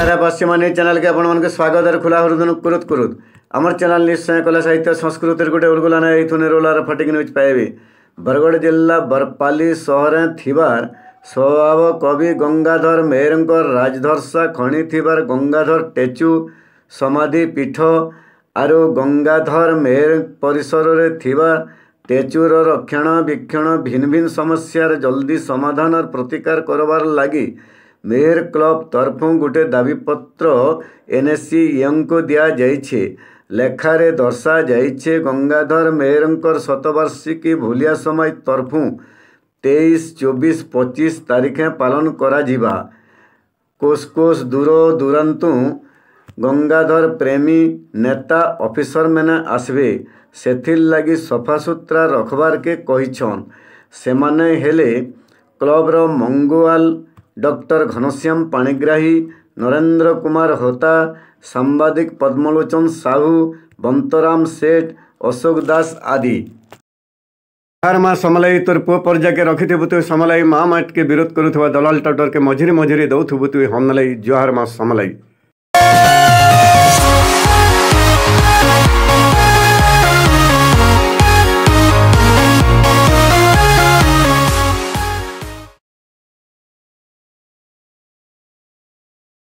राधा पश्चिम news channel के आपण स्वागत और खुला हृदय कुरुत कुरुत आमर चैनल निश्चय कला साहित्य संस्कृति गोटे उर्गुलाना ये निरोलार फटिक न्यूज पाइबे। बरगढ़ जिला बरपाली सहर थिबार स्वभाव कवि गंगाधर मेहर राजधर्षा खणी थिबार गंगाधर टेचु समाधि पीठ आरु गंगाधर मेहर परिसर रे थिबा टेचुर रक्षणाबेक्षण भिन्न भिन्न समस्यार जल्दी समाधान और प्रतिकार करबार लगी मेहर क्लब तरफु गोटे दाबीपत्र एनएससी यंग को दिया जाइछे। लेखारे दर्शा जाइछे गंगाधर मेहर शतवार्षिकी भूलिया समय तरफु 23, 24, 25 तारीखे पालन करा जिबा। कोस कोस दूर दूरांतु गंगाधर प्रेमी नेता ऑफिसर मैंने आसबे सेथिर लगी सफासुतरा रखबार के कहिछन। सेमाने हेले क्लबर मंगुआल डॉक्टर घनश्याम पाणिग्राही, नरेंद्र कुमार होता, सांबादिक पद्मलोचन साहू, बंतराम सेठ, अशोक दास आदि। हर माँ समलाई तोर पुओ पर्जा के रखिथबु तु समलाई माँ माट के विरोध करुवा दलाल टाउटर के मझिरे मझिरे दौथबु तु हमलाई जुहार माँ समलाई।